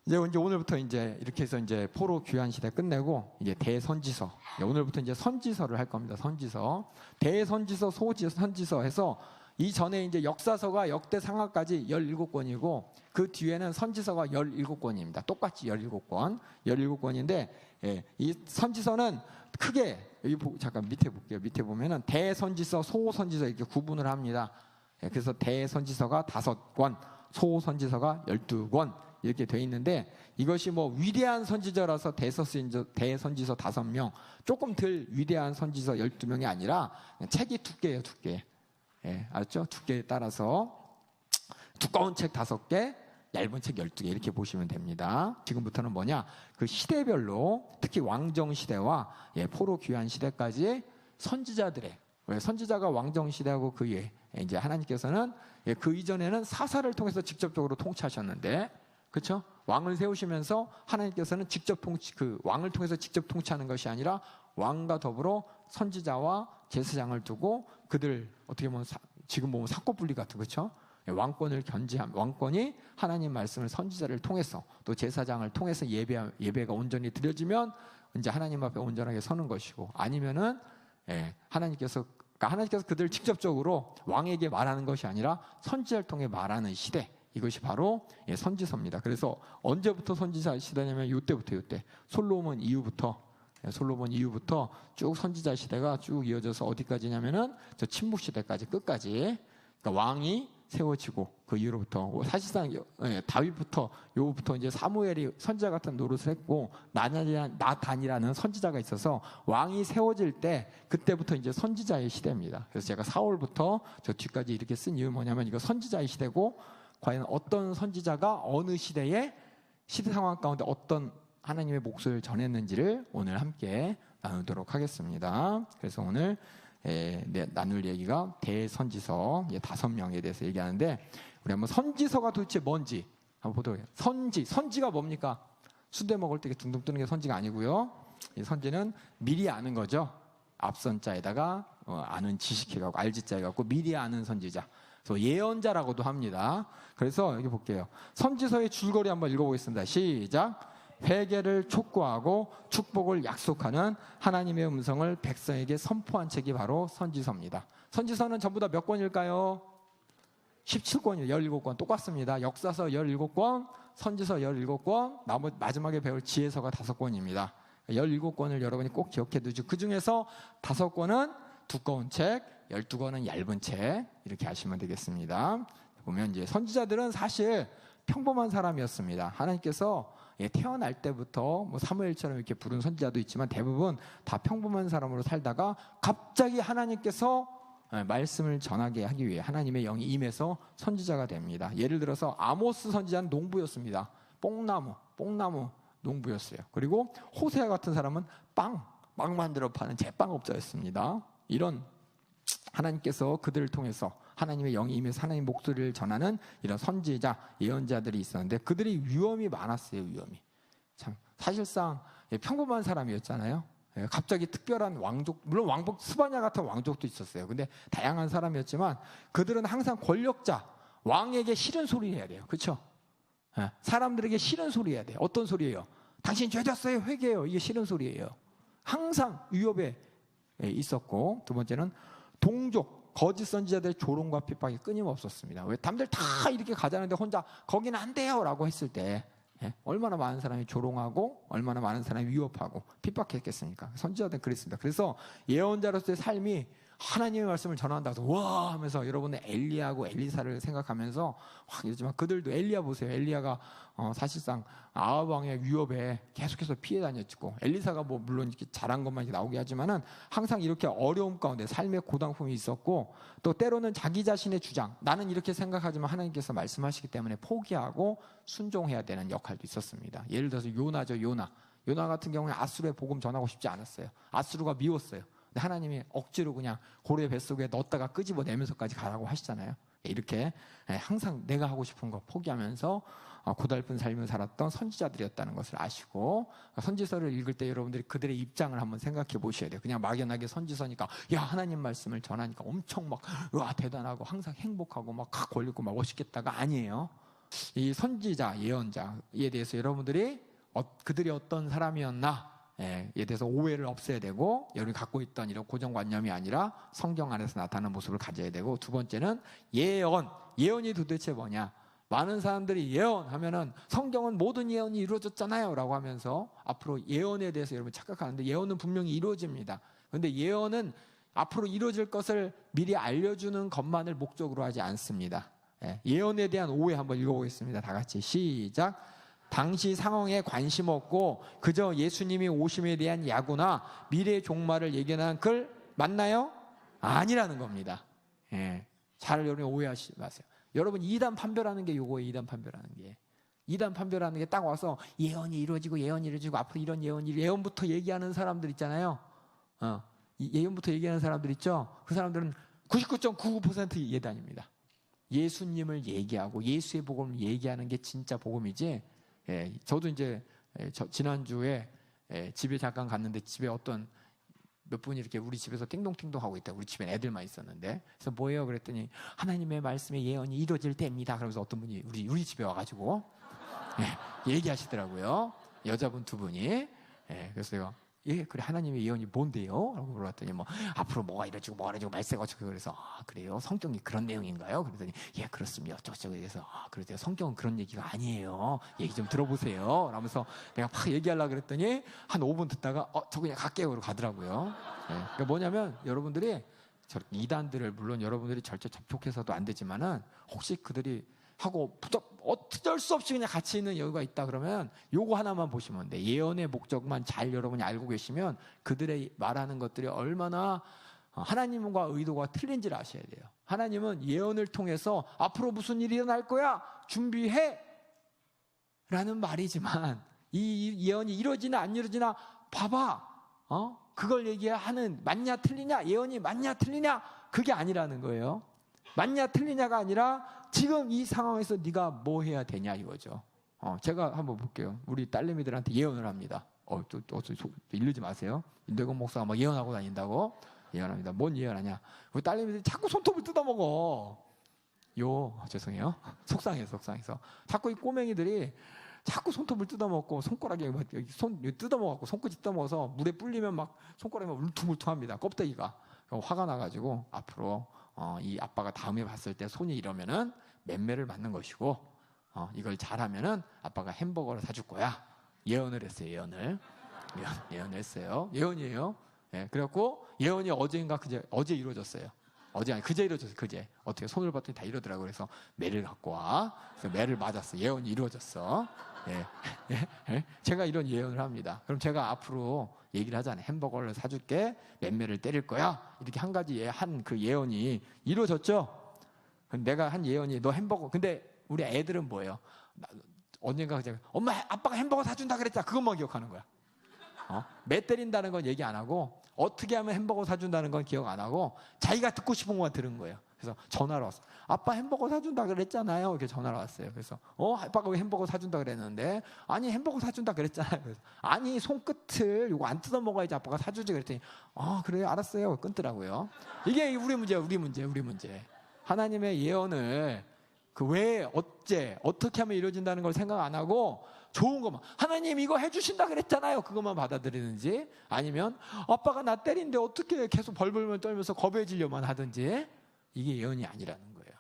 이제 오늘부터 이제 이렇게 해서 이제 포로 귀환 시대 끝내고 이제 대선지서. 오늘부터 이제 선지서를 할 겁니다. 선지서. 대선지서, 소선지서 해서 이 전에 이제 역사서가 역대 상하까지 17권이고 그 뒤에는 선지서가 17권입니다. 똑같이 17권. 17권인데 예, 이 선지서는 크게 여기 잠깐 밑에 볼게요. 밑에 보면은 대선지서, 소선지서 이렇게 구분을 합니다. 예, 그래서 대선지서가 5권, 소선지서가 12권 이렇게 돼 있는데 이것이 뭐 위대한 선지자라서 대선지서 5명, 조금 덜 위대한 선지서 12명이 아니라 책이 두께예요, 두께. 예, 알았죠? 두께에 따라서 두꺼운 책 5개, 얇은 책 12개 이렇게 보시면 됩니다. 지금부터는 뭐냐? 그 시대별로 특히 왕정 시대와 예, 포로 귀환 시대까지 선지자들의 선지자가 왕정 시대하고 그 위에 이제 하나님께서는 예, 그 이전에는 사사를 통해서 직접적으로 통치하셨는데 그렇죠? 왕을 세우시면서 하나님께서는 직접 그 왕을 통해서 직접 통치하는 것이 아니라 왕과 더불어 선지자와 제사장을 두고 그들 어떻게 보면 지금 보면 사법분리 같은 그렇죠? 왕권을 견지한 왕권이 하나님 말씀을 선지자를 통해서 또 제사장을 통해서 예배가 온전히 드려지면 이제 하나님 앞에 온전하게 서는 것이고 아니면은 예, 하나님께서 그들을 직접적으로 왕에게 말하는 것이 아니라 선지자를 통해 말하는 시대. 이것이 바로 예, 선지서입니다. 그래서 언제부터 선지자 시대냐면 이때 솔로몬 이후부터 쭉 선지자 시대가 쭉 이어져서 어디까지냐면은 저 침묵 시대까지 끝까지 그러니까 왕이 세워지고 그 이후로부터 사실상 예, 다윗부터 요부터 이제 사무엘이 선지자 같은 노릇을 했고 나단이라는 선지자가 있어서 왕이 세워질 때 그때부터 이제 선지자의 시대입니다. 그래서 제가 사울부터 저 뒤까지 이렇게 쓴 이유 뭐냐면 이거 선지자의 시대고 과연 어떤 선지자가 어느 시대에 시대 상황 가운데 어떤 하나님의 목소리를 전했는지를 오늘 함께 나누도록 하겠습니다. 그래서 오늘 나눌 얘기가 대선지서 5명에 대해서 얘기하는데 우리 한번 선지서가 도대체 뭔지 한번 보도록 해요. 선지가 뭡니까? 수대 먹을 때 둥둥 뜨는 게 선지가 아니고요. 이 선지는 미리 아는 거죠. 앞선 자에다가 아는 지식해갖고 알지자해갖고 미리 아는 선지자. 그래서 예언자라고도 합니다. 그래서 여기 볼게요. 선지서의 줄거리 한번 읽어보겠습니다. 시작. 회개를 촉구하고 축복을 약속하는 하나님의 음성을 백성에게 선포한 책이 바로 선지서입니다. 선지서는 전부 다 몇 권일까요? 17권이에요. 17권 똑같습니다. 역사서 17권, 선지서 17권, 마지막에 배울 지혜서가 5권입니다. 17권을 여러분이 꼭 기억해 두죠. 그 중에서 5권은 두꺼운 책, 12권은 얇은 책 이렇게 하시면 되겠습니다. 보면 이제 선지자들은 사실 평범한 사람이었습니다. 하나님께서 태어날 때부터 뭐 사무엘처럼 이렇게 부른 선지자도 있지만 대부분 다 평범한 사람으로 살다가 갑자기 하나님께서 말씀을 전하게 하기 위해 하나님의 영이 임해서 선지자가 됩니다. 예를 들어서 아모스 선지자는 농부였습니다. 뽕나무 농부였어요. 그리고 호세아 같은 사람은 빵 만들어 파는 제빵업자였습니다. 이런 하나님께서 그들을 통해서 하나님의 영이 임해서 하나님의 목소리를 전하는 이런 선지자, 예언자들이 있었는데 그들이 위험이 많았어요. 위험이. 참 사실상 평범한 사람이었잖아요. 갑자기 특별한 왕족, 물론 스바냐 같은 왕족도 있었어요. 근데 다양한 사람이었지만 그들은 항상 권력자, 왕에게 싫은 소리 해야 돼요. 그렇죠? 사람들에게 싫은 소리 해야 돼요. 어떤 소리예요? 당신 죄졌어요. 회개해요. 이게 싫은 소리예요. 항상 위협에 있었고 두 번째는 동족, 거짓 선지자들의 조롱과 핍박이 끊임없었습니다. 왜 남들 다 이렇게 가자는데 혼자 거기는 안 돼요 라고 했을 때 얼마나 많은 사람이 조롱하고 얼마나 많은 사람이 위협하고 핍박했겠습니까? 선지자들은 그랬습니다. 그래서 예언자로서의 삶이 하나님의 말씀을 전한다고 해서 와 하면서 여러분은 엘리야하고 엘리사를 생각하면서 확 이러지만 그들도 엘리야 보세요. 엘리야가 사실상 아합 왕의 위협에 계속해서 피해 다녔고 엘리사가 뭐 물론 이렇게 잘한 것만 이렇게 나오게 하지만은 항상 이렇게 어려움 가운데 삶의 고단픔이 있었고 또 때로는 자기 자신의 주장 나는 이렇게 생각하지만 하나님께서 말씀하시기 때문에 포기하고 순종해야 되는 역할도 있었습니다. 예를 들어서 요나죠. 요나 같은 경우에 아수르에 복음 전하고 싶지 않았어요. 아수르가 미웠어요. 근데 하나님이 억지로 그냥 고래 뱃속에 넣었다가 끄집어내면서까지 가라고 하시잖아요. 이렇게 항상 내가 하고 싶은 거 포기하면서 고달픈 삶을 살았던 선지자들이었다는 것을 아시고 선지서를 읽을 때 여러분들이 그들의 입장을 한번 생각해 보셔야 돼요. 그냥 막연하게 선지서니까 야 하나님 말씀을 전하니까 엄청 막 와 대단하고 항상 행복하고 막 권리고 막 멋있겠다가 아니에요. 이 선지자, 예언자에 대해서 여러분들이 그들이 어떤 사람이었나 에 대해서 오해를 없애야 되고, 여러분이 갖고 있던 이런 고정관념이 아니라 성경 안에서 나타나는 모습을 가져야 되고, 두 번째는 예언이 도대체 뭐냐. 많은 사람들이 예언하면은 성경은 모든 예언이 이루어졌잖아요 라고 하면서 앞으로 예언에 대해서 여러분 착각하는데, 예언은 분명히 이루어집니다. 그런데 예언은 앞으로 이루어질 것을 미리 알려주는 것만을 목적으로 하지 않습니다. 예언에 대한 오해 한번 읽어보겠습니다. 다 같이 시작. 당시 상황에 관심 없고 그저 예수님이 오심에 대한 야구나 미래의 종말을 예견한 글 맞나요? 아니라는 겁니다. 잘 여러분 오해하지 마세요. 여러분 이단 판별하는 게 요거예요. 이단 판별하는 게 딱 와서 예언이 이루어지고 앞으로 이런 예언부터 얘기하는 사람들 있잖아요. 예언부터 얘기하는 사람들 있죠. 그 사람들은 99.99% 예단입니다. 예수님을 얘기하고 예수의 복음을 얘기하는 게 진짜 복음이지. 저도 이제 지난주에 집에 잠깐 갔는데, 집에 어떤 몇 분이 이렇게 우리 집에서 띵동띵동 하고 있다. 우리 집엔 애들만 있었는데, 그래서 뭐예요? 그랬더니 하나님의 말씀에 예언이 이루어질 때입니다. 그러면서 어떤 분이 우리 집에 와가지고 얘기하시더라고요. 여자분 두 분이. 그래서 내가 그래 하나님의 예언이 뭔데요? 라고 물어봤더니 앞으로 뭐가 이래지고 말세가 어쩌고, 그래서 그래요? 성경이 그런 내용인가요? 그랬더니 그렇습니다. 어쩌고 그래서 그러세요. 성경은 그런 얘기가 아니에요. 얘기 좀 들어보세요. 라면서 내가 막 얘기하려고 그랬더니 한 5분 듣다가 저 그냥 갈게요. 그러고 가더라고요. 그러니까 뭐냐면 여러분들이 이단들을 물론 여러분들이 절대 접촉해서도 안 되지만은, 혹시 그들이 하고 어쩔 수 없이 그냥 같이 있는 여유가 있다 그러면 요거 하나만 보시면 돼. 예언의 목적만 잘 여러분이 알고 계시면 그들의 말하는 것들이 얼마나 하나님과 의도가 틀린지를 아셔야 돼요. 하나님은 예언을 통해서 앞으로 무슨 일이 일어날 거야 준비해 라는 말이지만, 이 예언이 이루어지나 안 이루어지나 봐봐 그걸 얘기하는, 맞냐 틀리냐, 예언이 맞냐 틀리냐, 그게 아니라는 거예요. 맞냐 틀리냐가 아니라 지금 이 상황에서 네가 뭐 해야 되냐 이거죠. 제가 한번 볼게요. 우리 딸내미들한테 예언을 합니다. 또 이러지 마세요. 윤대건 목사가 막 예언하고 다닌다고? 예언합니다. 뭔 예언하냐? 우리 딸내미들이 자꾸 손톱을 뜯어먹어. 죄송해요. 속상해서. 자꾸 이 꼬맹이들이 자꾸 손톱을 뜯어먹고, 손가락에 뜯어먹고, 손끝이 뜯어먹어서 물에 불리면 막 손가락이 막 울퉁불퉁합니다. 껍데기가. 화가 나가지고 앞으로 이 아빠가 다음에 봤을 때 손이 이러면은 맴매를 맞는 것이고, 이걸 잘하면은 아빠가 햄버거를 사줄 거야. 예언을 했어요. 예언을 했어요. 예언이에요. 그래갖고 예언이 어제 이루어졌어요. 어제 아니 그제 이루어졌어요. 그제 어떻게 손을 봤더니 다 이러더라고요. 그래서 매를 갖고 와. 그래서 매를 맞았어. 예언이 이루어졌어. 제가 이런 예언을 합니다. 그럼 제가 앞으로 얘기를 하잖아요. 햄버거를 사줄게. 맴매를 때릴 거야. 이렇게 한 가지 한 그 예언이 이루어졌죠. 내가 한 예언이 너 햄버거. 근데 우리 애들은 뭐예요? 언젠가 제가 엄마 아빠가 햄버거 사준다 그랬잖아. 그것만 기억하는 거야. 매 때린다는 건 얘기 안 하고, 어떻게 하면 햄버거 사준다는 건 기억 안 하고, 자기가 듣고 싶은 것만 들은 거예요. 그래서 전화로 왔어. 아빠 햄버거 사준다 그랬잖아요. 이렇게 전화로 왔어요. 그래서 아빠가 왜 햄버거 사준다 그랬는데, 아니 햄버거 사준다 그랬잖아요. 그래서 아니 손끝을 요거 안 뜯어 먹어야지 아빠가 사주지 그랬더니 그래요 알았어요 끊더라고요. 이게 우리 문제. 하나님의 예언을 왜 어떻게 하면 이루어진다는 걸 생각 안 하고, 좋은 것만 하나님 이거 해주신다 그랬잖아요 그것만 받아들이는지, 아니면 아빠가 나 때린데 어떻게 계속 벌벌 떨면서 겁해지려만 하든지, 이게 예언이 아니라는 거예요.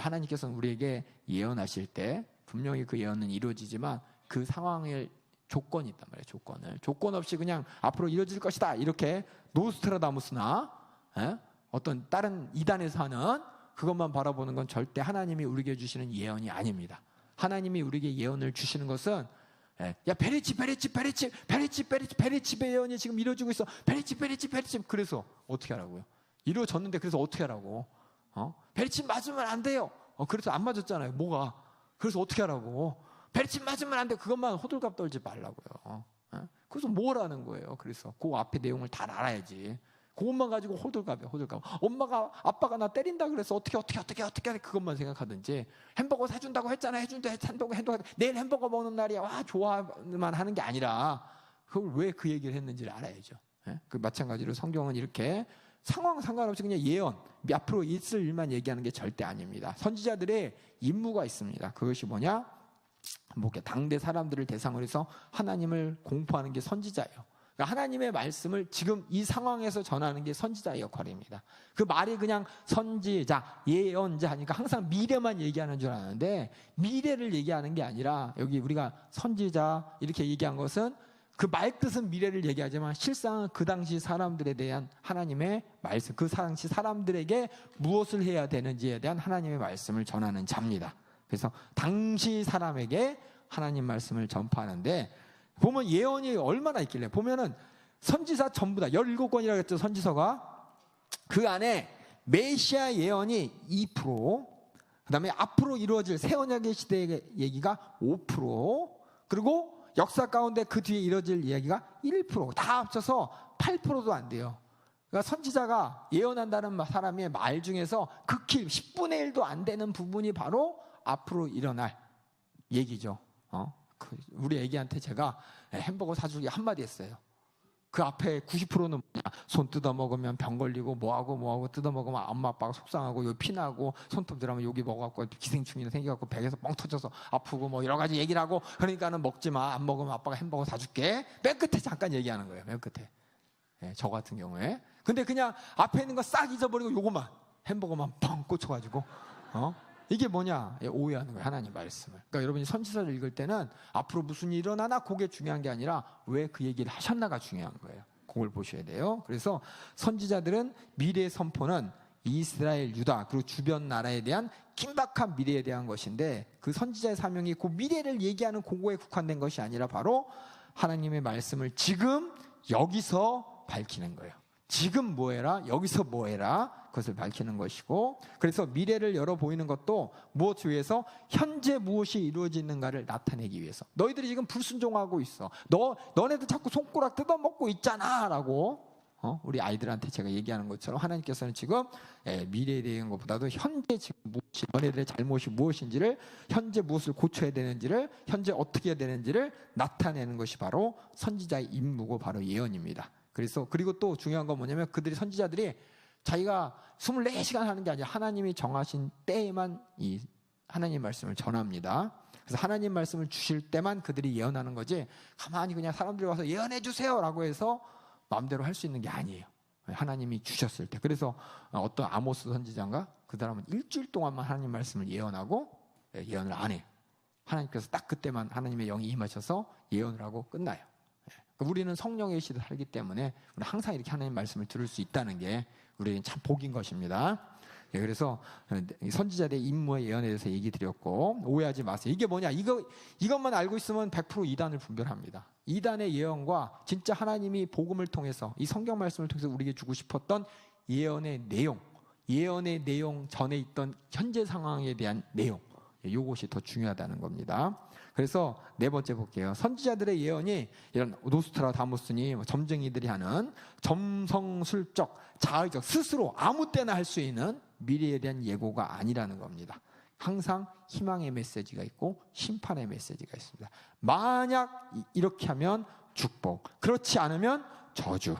하나님께서는 우리에게 예언하실 때 분명히 그 예언은 이루어지지만 그 상황의 조건이 있단 말이에요. 조건 없이 그냥 앞으로 이루어질 것이다 이렇게 노스트라다무스나 어떤 다른 이단에서 하는 그것만 바라보는 건 절대 하나님이 우리에게 주시는 예언이 아닙니다. 하나님이 우리에게 예언을 주시는 것은 베레칩의 예언이 지금 이루어지고 있어. 베레칩. 그래서 어떻게 하라고요? 이루어졌는데 그래서 어떻게 하라고? 베레칩 맞으면 안 돼요. 그래서 안 맞았잖아요. 뭐가? 그래서 어떻게 하라고? 베레칩 맞으면 안 돼. 그것만 호들갑 떨지 말라고요. 그래서 뭘 하는 거예요? 그래서 그 앞에 내용을 다 알아야지. 그것만 가지고 호들갑이야. 아빠가 나 때린다 그래서 어떻게 그것만 생각하든지, 햄버거 사준다고 했잖아. 햄버거 내일 햄버거 먹는 날이야. 와 좋아만 하는 게 아니라, 그걸 왜 그 얘기를 했는지를 알아야죠. 그 마찬가지로 성경은 이렇게 상황 상관없이 그냥 앞으로 있을 일만 얘기하는 게 절대 아닙니다. 선지자들의 임무가 있습니다. 그것이 뭐냐? 당대 사람들을 대상으로 해서 하나님을 공포하는 게 선지자예요. 그러니까 하나님의 말씀을 지금 이 상황에서 전하는 게 선지자의 역할입니다. 그 말이 그냥 선지자, 예언자 하니까 항상 미래만 얘기하는 줄 아는데, 미래를 얘기하는 게 아니라 여기 우리가 선지자 이렇게 얘기한 것은 그 말뜻은 미래를 얘기하지만 실상은 그 당시 사람들에 대한 하나님의 말씀, 그 당시 사람들에게 무엇을 해야 되는지에 대한 하나님의 말씀을 전하는 자입니다. 그래서 당시 사람에게 하나님 말씀을 전파하는데, 보면 예언이 얼마나 있길래, 보면은 선지서 전부 다 17권이라고 했죠. 선지서가. 그 안에 메시아 예언이 2%, 그 다음에 앞으로 이루어질 새 언약의 시대의 얘기가 5%, 그리고 역사 가운데 그 뒤에 이루어질 이야기가 1%, 다 합쳐서 8%도 안 돼요. 그러니까 선지자가 예언한다는 사람의 말 중에서 극히 10분의 1도 안 되는 부분이 바로 앞으로 일어날 얘기죠. 우리 애기한테 제가 햄버거 사주기 한마디 했어요. 그 앞에 90%는 손 뜯어 먹으면 병 걸리고 뭐하고 뜯어 먹으면 엄마 아빠가 속상하고 여기 피나고 손톱 들어가면 여기 먹어갖고 기생충이 생겨갖고 백에서 뻥 터져서 아프고 뭐 여러 가지 얘기를 하고, 그러니까는 먹지 마. 안 먹으면 아빠가 햄버거 사줄게. 맨 끝에 잠깐 얘기하는 거예요. 맨 끝에. 저 같은 경우에. 근데 그냥 앞에 있는 거 싹 잊어버리고 요거만 햄버거만 뻥 꽂혀가지고 이게 뭐냐? 오해하는 거예요. 하나님 말씀을. 그러니까 여러분이 선지서를 읽을 때는 앞으로 무슨 일이 일어나나 그게 중요한 게 아니라 왜 그 얘기를 하셨나가 중요한 거예요. 그걸 보셔야 돼요. 그래서 선지자들은 미래의 선포는 이스라엘, 유다 그리고 주변 나라에 대한 긴박한 미래에 대한 것인데, 그 선지자의 사명이 그 미래를 얘기하는 그거에 국한된 것이 아니라 바로 하나님의 말씀을 지금 여기서 밝히는 거예요. 지금 뭐 해라, 여기서 뭐 해라, 그것을 밝히는 것이고, 그래서 미래를 열어 보이는 것도 무엇을 위해서? 현재 무엇이 이루어지는가를 나타내기 위해서. 너희들이 지금 불순종하고 있어. 너네들 자꾸 손가락 뜯어먹고 있잖아 라고 우리 아이들한테 제가 얘기하는 것처럼 하나님께서는 지금 미래에 대한 것보다도 현재 지금 무엇이, 너네들의 잘못이 무엇인지를, 현재 무엇을 고쳐야 되는지를, 현재 어떻게 해야 되는지를 나타내는 것이 바로 선지자의 임무고 바로 예언입니다. 그리고 또 중요한 건 뭐냐면, 그들이 선지자들이 자기가 24시간 하는 게 아니라 하나님이 정하신 때에만 이 하나님 말씀을 전합니다. 그래서 하나님 말씀을 주실 때만 그들이 예언하는 거지, 가만히 그냥 사람들이 와서 예언해 주세요 라고 해서 마음대로 할 수 있는 게 아니에요. 하나님이 주셨을 때. 그래서 어떤 아모스 선지자인가, 그 사람은 일주일 동안만 하나님 말씀을 예언하고 예언을 안 해요. 하나님께서 딱 그때만 하나님의 영이 임하셔서 예언을 하고 끝나요. 우리는 성령의 시대에 살기 때문에 우리 항상 이렇게 하나님 말씀을 들을 수 있다는 게 우리는 참 복인 것입니다. 그래서 선지자들의 임무의 예언에 대해서 얘기 드렸고, 오해하지 마세요. 이게 뭐냐? 이것만 알고 있으면 100% 이단을 분별합니다. 이단의 예언과 진짜 하나님이 복음을 통해서, 이 성경 말씀을 통해서 우리에게 주고 싶었던 예언의 내용 전에 있던 현재 상황에 대한 내용, 이것이 더 중요하다는 겁니다. 그래서 네 번째 볼게요. 선지자들의 예언이 이런 노스트라다무스니 점쟁이들이 하는 점성술적, 자의적, 스스로 아무 때나 할 수 있는 미래에 대한 예고가 아니라는 겁니다. 항상 희망의 메시지가 있고 심판의 메시지가 있습니다. 만약 이렇게 하면 축복, 그렇지 않으면 저주.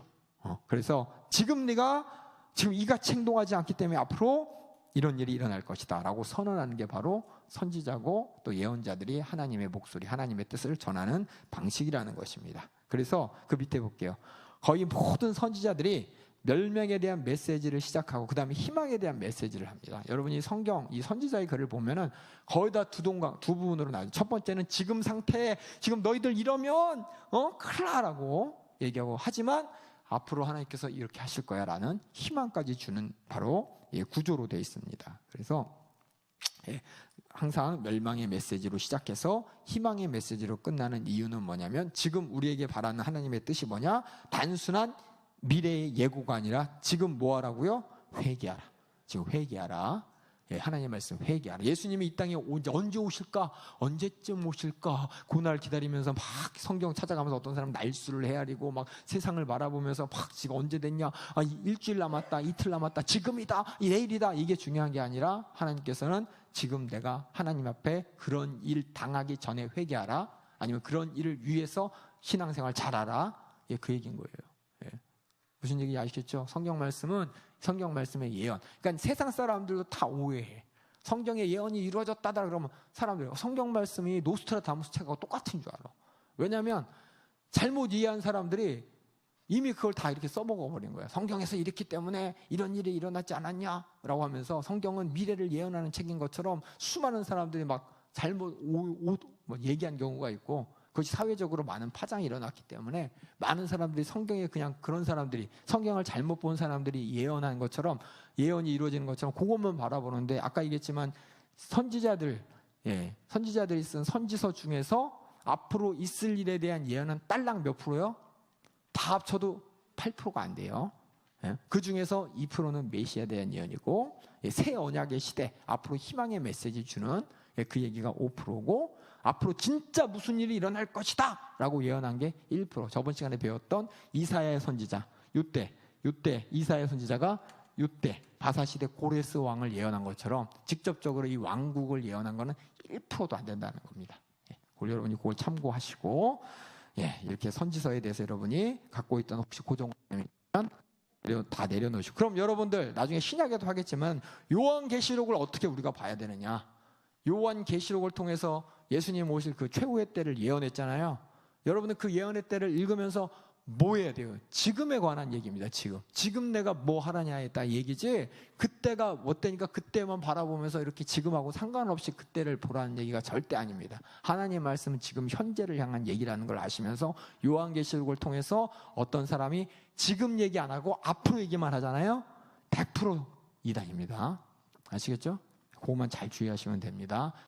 그래서 지금 네가 지금 이같이 행동하지 않기 때문에 앞으로 이런 일이 일어날 것이다 라고 선언하는 게 바로 선지자고, 또 예언자들이 하나님의 목소리, 하나님의 뜻을 전하는 방식이라는 것입니다. 그래서 그 밑에 볼게요. 거의 모든 선지자들이 멸망에 대한 메시지를 시작하고 그 다음에 희망에 대한 메시지를 합니다. 여러분이 성경, 이 선지자의 글을 보면은 거의 다 두 부분으로 나뉘어요. 첫 번째는 지금 상태, 지금 너희들 이러면 큰일 나라고 얘기하고, 하지만 앞으로 하나님께서 이렇게 하실 거야 라는 희망까지 주는 바로 구조로 되어 있습니다. 그래서 항상 멸망의 메시지로 시작해서 희망의 메시지로 끝나는 이유는 뭐냐면, 지금 우리에게 바라는 하나님의 뜻이 뭐냐? 단순한 미래의 예고가 아니라 지금 뭐 하라고요? 회개하라. 지금 회개하라. 하나님 말씀 회개하라. 예수님이 이 땅에 언제 오실까? 언제쯤 오실까? 그날 기다리면서 막 성경 찾아가면서 어떤 사람은 날수를 헤아리고 막 세상을 바라보면서 막 지금 언제 됐냐? 일주일 남았다, 이틀 남았다, 지금이다, 내일이다. 이게 중요한 게 아니라 하나님께서는 지금 내가 하나님 앞에 그런 일 당하기 전에 회개하라. 아니면 그런 일을 위해서 신앙생활 잘하라. 그 얘기인 거예요. 무슨 얘기 아시겠죠? 성경 말씀은 성경 말씀의 예언. 그러니까 세상 사람들도 다 오해해. 성경의 예언이 이루어졌다다 그러면 사람들이 성경 말씀이 노스트라다무스 책하고 똑같은 줄 알아. 왜냐하면 잘못 이해한 사람들이 이미 그걸 다 이렇게 써먹어버린 거야. 성경에서 이랬기 때문에 이런 일이 일어나지 않았냐라고 하면서 성경은 미래를 예언하는 책인 것처럼 수많은 사람들이 막 잘못 얘기한 경우가 있고, 그것이 사회적으로 많은 파장이 일어났기 때문에 많은 사람들이 성경에 그냥 그런 사람들이 성경을 잘못 본 사람들이 예언한 것처럼 예언이 이루어지는 것처럼 그것만 바라보는데, 아까 얘기했지만 선지자들이 쓴 선지서 중에서 앞으로 있을 일에 대한 예언은 딸랑 몇 프로요? 다 합쳐도 8%가 안 돼요. 그 중에서 2%는 메시아에 대한 예언이고, 새 언약의 시대, 앞으로 희망의 메시지 주는 그 얘기가 5%고, 앞으로 진짜 무슨 일이 일어날 것이다 라고 예언한 게 1%. 저번 시간에 배웠던 이사야의 선지자, 요때 이사야의 선지자가 요때 바사시대 고레스 왕을 예언한 것처럼 직접적으로 이 왕국을 예언한 거는 1%도 안 된다는 겁니다. 여러분이 그걸 참고하시고, 이렇게 선지서에 대해서 여러분이 갖고 있던 혹시 고정관념이 있으면 다 내려놓으시고, 그럼 여러분들 나중에 신약에도 하겠지만 요한계시록을 어떻게 우리가 봐야 되느냐? 요한계시록을 통해서 예수님 오실 그 최후의 때를 예언했잖아요. 여러분은 그 예언의 때를 읽으면서 뭐 해야 돼요? 지금에 관한 얘기입니다. 지금 내가 뭐 하라냐에 따라 얘기지, 그때가 뭐 때니까 그때만 바라보면서 이렇게 지금하고 상관없이 그때를 보라는 얘기가 절대 아닙니다. 하나님의 말씀은 지금 현재를 향한 얘기라는 걸 아시면서 요한계시록을 통해서 어떤 사람이 지금 얘기 안 하고 앞으로 얘기만 하잖아요. 100% 이단입니다. 아시겠죠? 그것만 잘 주의하시면 됩니다.